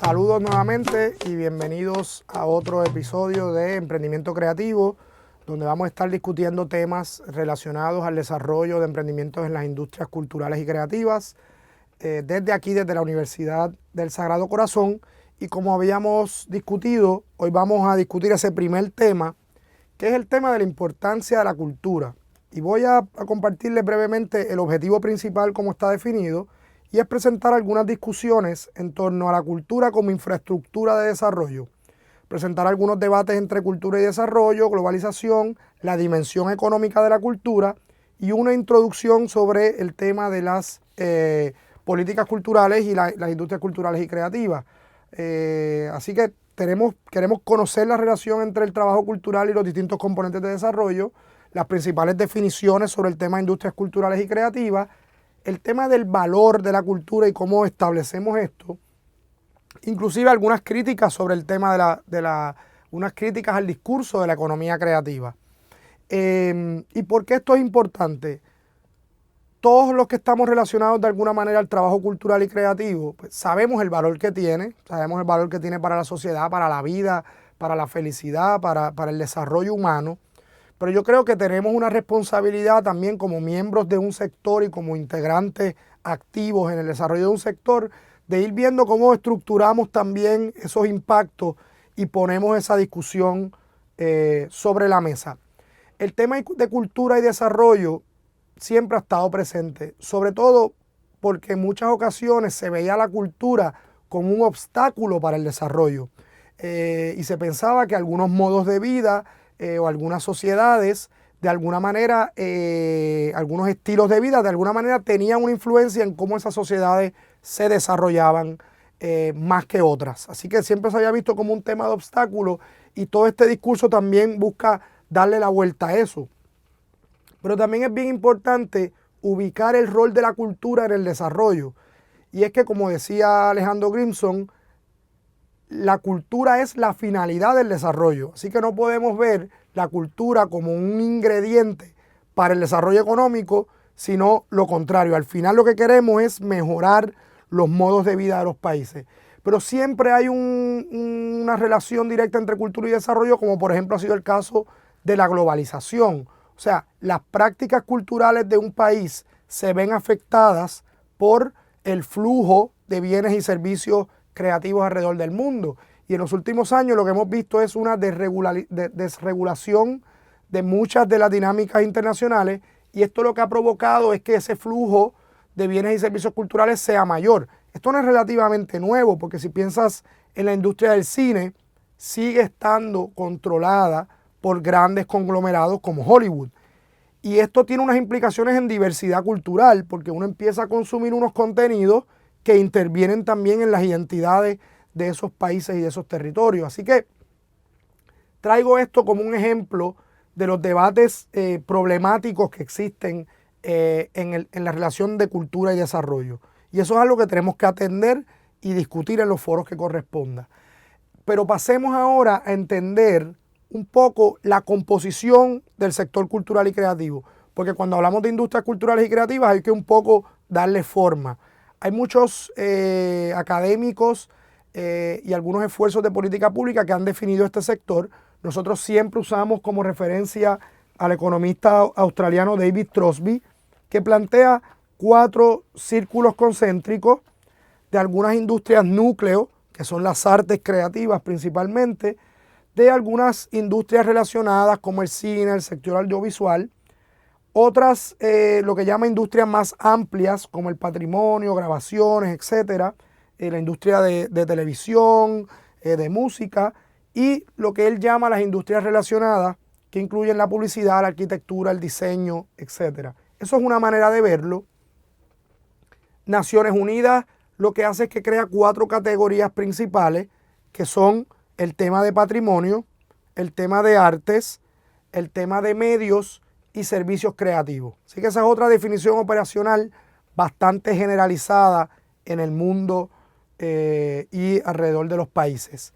Saludos nuevamente y bienvenidos a otro episodio de Emprendimiento Creativo, donde vamos a estar discutiendo temas relacionados al desarrollo de emprendimientos en las industrias culturales y creativas, desde aquí, desde la Universidad del Sagrado Corazón. Y como habíamos discutido, hoy vamos a discutir ese primer tema, que es el tema de la importancia de la cultura. Y voy a compartirles brevemente el objetivo principal como está definido, y es presentar algunas discusiones en torno a la cultura como infraestructura de desarrollo. Presentar algunos debates entre cultura y desarrollo, globalización, la dimensión económica de la cultura y una introducción sobre el tema de las políticas culturales y las industrias culturales y creativas. Así que queremos conocer la relación entre el trabajo cultural y los distintos componentes de desarrollo, las principales definiciones sobre el tema de industrias culturales y creativas, el tema del valor de la cultura y cómo establecemos esto, inclusive algunas críticas sobre el tema unas críticas al discurso de la economía creativa. ¿Y por qué esto es importante? Todos los que estamos relacionados de alguna manera al trabajo cultural y creativo, pues sabemos el valor que tiene, para la sociedad, para la vida, para la felicidad, para el desarrollo humano. Pero yo creo que tenemos una responsabilidad también como miembros de un sector y como integrantes activos en el desarrollo de un sector, de ir viendo cómo estructuramos también esos impactos y ponemos esa discusión sobre la mesa. El tema de cultura y desarrollo siempre ha estado presente, sobre todo porque en muchas ocasiones se veía la cultura como un obstáculo para el desarrollo y se pensaba que algunos modos de vida o algunas sociedades, de alguna manera, algunos estilos de vida, de alguna manera tenían una influencia en cómo esas sociedades se desarrollaban más que otras. Así que siempre se había visto como un tema de obstáculo y todo este discurso también busca darle la vuelta a eso. Pero también es bien importante ubicar el rol de la cultura en el desarrollo. Y es que, como decía Alejandro Grimson, la cultura es la finalidad del desarrollo. Así que no podemos ver la cultura como un ingrediente para el desarrollo económico, sino lo contrario. Al final lo que queremos es mejorar los modos de vida de los países. Pero siempre hay una relación directa entre cultura y desarrollo, como por ejemplo ha sido el caso de la globalización. O sea, las prácticas culturales de un país se ven afectadas por el flujo de bienes y servicios creativos alrededor del mundo. Y en los últimos años lo que hemos visto es una desregulación de muchas de las dinámicas internacionales, y esto lo que ha provocado es que ese flujo de bienes y servicios culturales sea mayor. Esto no es relativamente nuevo, porque si piensas en la industria del cine, sigue estando controlada por grandes conglomerados como Hollywood. Y esto tiene unas implicaciones en diversidad cultural, porque uno empieza a consumir unos contenidos que intervienen también en las identidades de esos países y de esos territorios. Así que traigo esto como un ejemplo de los debates problemáticos que existen en la relación de cultura y desarrollo. Y eso es algo que tenemos que atender y discutir en los foros que corresponda. Pero pasemos ahora a entender un poco la composición del sector cultural y creativo, porque cuando hablamos de industrias culturales y creativas hay que un poco darle forma. Hay muchos académicos y algunos esfuerzos de política pública que han definido este sector. Nosotros siempre usamos como referencia al economista australiano David Crosby, que plantea 4 círculos concéntricos de algunas industrias núcleo, que son las artes creativas principalmente, de algunas industrias relacionadas como el cine, el sector audiovisual, otras lo que llama industrias más amplias como el patrimonio, grabaciones, etcétera, la industria de televisión, de música, y lo que él llama las industrias relacionadas, que incluyen la publicidad, la arquitectura, el diseño, etcétera. Eso es una manera de verlo. Naciones Unidas lo que hace es que crea 4 categorías principales, que son el tema de patrimonio, el tema de artes, el tema de medios y servicios creativos. Así que esa es otra definición operacional bastante generalizada en el mundo y alrededor de los países.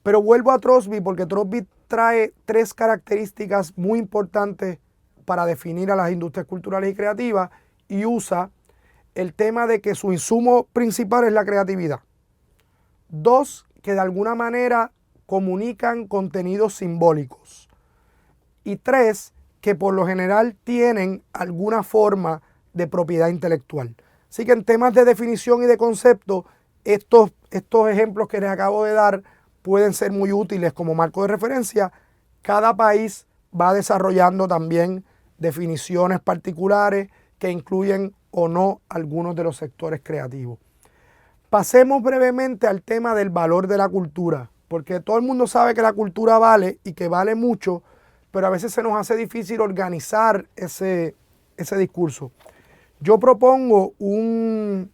Pero vuelvo a Crosby porque Crosby trae 3 características muy importantes para definir a las industrias culturales y creativas, y usa el tema de que su insumo principal es la creatividad. 2, que de alguna manera comunican contenidos simbólicos. Y 3, que por lo general tienen alguna forma de propiedad intelectual. Así que en temas de definición y de concepto, estos ejemplos que les acabo de dar pueden ser muy útiles como marco de referencia. Cada país va desarrollando también definiciones particulares que incluyen o no algunos de los sectores creativos. Pasemos brevemente al tema del valor de la cultura, porque todo el mundo sabe que la cultura vale y que vale mucho, pero a veces se nos hace difícil organizar ese discurso. Yo propongo un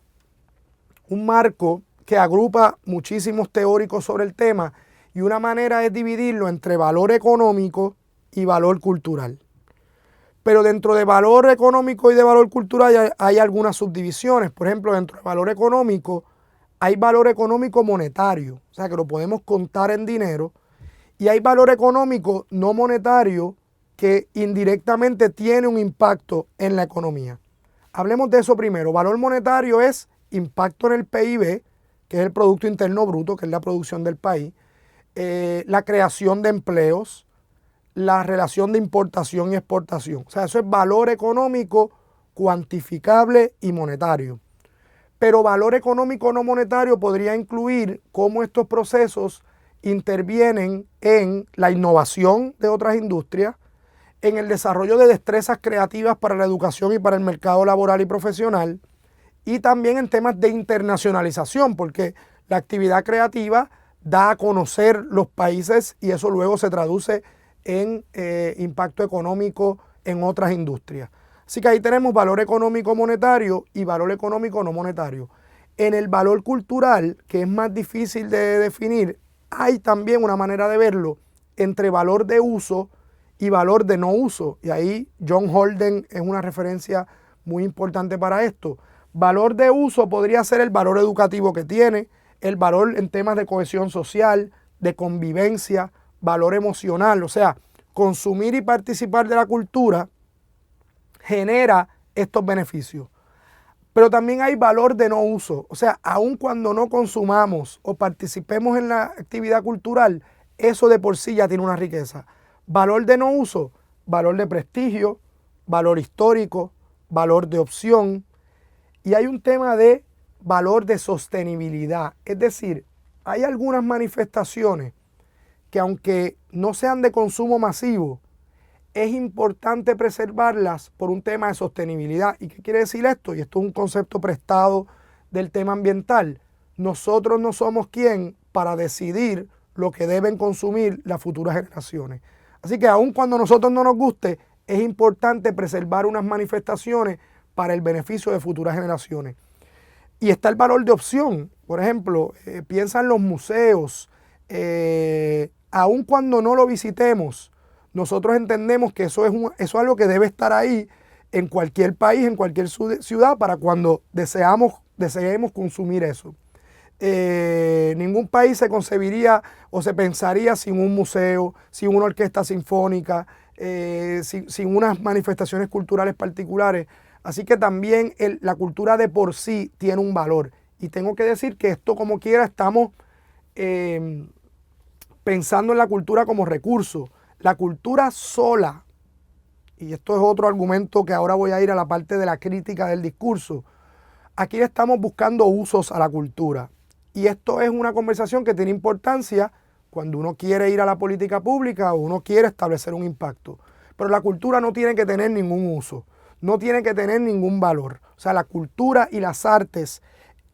marco que agrupa muchísimos teóricos sobre el tema y una manera es dividirlo entre valor económico y valor cultural. Pero dentro de valor económico y de valor cultural hay algunas subdivisiones. Por ejemplo, dentro de valor económico hay valor económico monetario, o sea que lo podemos contar en dinero, y hay valor económico no monetario que indirectamente tiene un impacto en la economía. Hablemos de eso primero. Valor monetario es impacto en el PIB, que es el Producto Interno Bruto, que es la producción del país, la creación de empleos, la relación de importación y exportación. O sea, eso es valor económico cuantificable y monetario. Pero valor económico no monetario podría incluir cómo estos procesos intervienen en la innovación de otras industrias, en el desarrollo de destrezas creativas para la educación y para el mercado laboral y profesional, y también en temas de internacionalización, porque la actividad creativa da a conocer los países y eso luego se traduce en impacto económico en otras industrias. Así que ahí tenemos valor económico monetario y valor económico no monetario. En el valor cultural, que es más difícil de definir, hay también una manera de verlo entre valor de uso y valor de no uso. Y ahí John Holden es una referencia muy importante para esto. Valor de uso podría ser el valor educativo que tiene, el valor en temas de cohesión social, de convivencia, valor emocional. O sea, consumir y participar de la cultura genera estos beneficios. Pero también hay valor de no uso. O sea, aun cuando no consumamos o participemos en la actividad cultural, eso de por sí ya tiene una riqueza. Valor de no uso, valor de prestigio, valor histórico, valor de opción. Y hay un tema de valor de sostenibilidad. Es decir, hay algunas manifestaciones que aunque no sean de consumo masivo, es importante preservarlas por un tema de sostenibilidad. ¿Y qué quiere decir esto? Y esto es un concepto prestado del tema ambiental. Nosotros no somos quien para decidir lo que deben consumir las futuras generaciones. Así que aun cuando a nosotros no nos guste, es importante preservar unas manifestaciones para el beneficio de futuras generaciones. Y está el valor de opción. Por ejemplo, piensa en los museos. Aun cuando no lo visitemos, nosotros entendemos que eso es algo que debe estar ahí en cualquier país, en cualquier ciudad, para cuando deseemos consumir eso. Ningún país se concebiría o se pensaría sin un museo, sin una orquesta sinfónica, sin unas manifestaciones culturales particulares. Así que también la cultura de por sí tiene un valor. Y tengo que decir que esto, como quiera, estamos pensando en la cultura como recurso. La cultura sola, y esto es otro argumento que ahora voy a ir a la parte de la crítica del discurso, aquí estamos buscando usos a la cultura. Y esto es una conversación que tiene importancia cuando uno quiere ir a la política pública o uno quiere establecer un impacto. Pero la cultura no tiene que tener ningún uso, no tiene que tener ningún valor. O sea, la cultura y las artes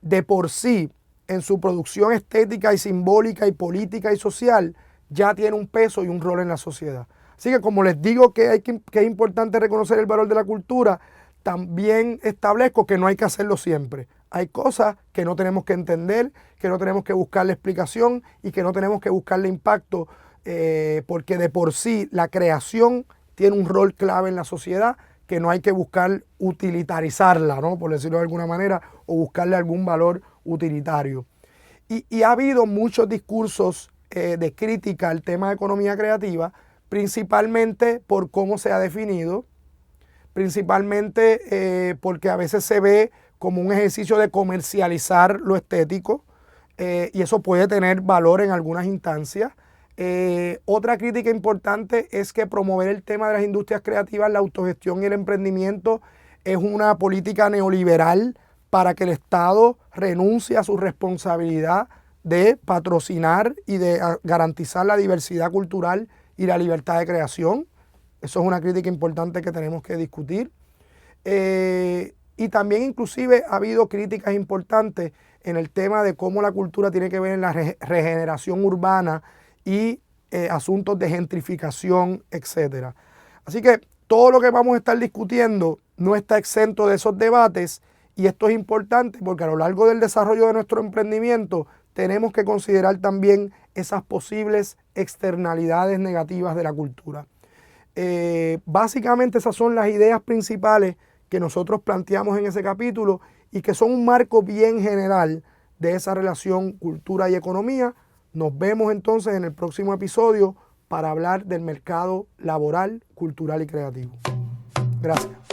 de por sí, en su producción estética y simbólica y política y social, ya tiene un peso y un rol en la sociedad. Así que como les digo que es importante reconocer el valor de la cultura, también establezco que no hay que hacerlo siempre. Hay cosas que no tenemos que entender, que no tenemos que buscarle explicación y que no tenemos que buscarle impacto, porque de por sí la creación tiene un rol clave en la sociedad que no hay que buscar utilitarizarla, ¿no? Por decirlo de alguna manera, o buscarle algún valor utilitario. Y ha habido muchos discursos de crítica al tema de economía creativa, principalmente por cómo se ha definido, principalmente porque a veces se ve como un ejercicio de comercializar lo estético, y eso puede tener valor en algunas instancias. Otra crítica importante es que promover el tema de las industrias creativas, la autogestión y el emprendimiento es una política neoliberal para que el Estado renuncie a su responsabilidad de patrocinar y de garantizar la diversidad cultural y la libertad de creación. Eso es una crítica importante que tenemos que discutir. Y también inclusive ha habido críticas importantes en el tema de cómo la cultura tiene que ver en la regeneración urbana y asuntos de gentrificación, etc. Así que todo lo que vamos a estar discutiendo no está exento de esos debates, y esto es importante porque a lo largo del desarrollo de nuestro emprendimiento tenemos que considerar también esas posibles externalidades negativas de la cultura. Básicamente esas son las ideas principales que nosotros planteamos en ese capítulo y que son un marco bien general de esa relación cultura y economía. Nos vemos entonces en el próximo episodio para hablar del mercado laboral, cultural y creativo. Gracias.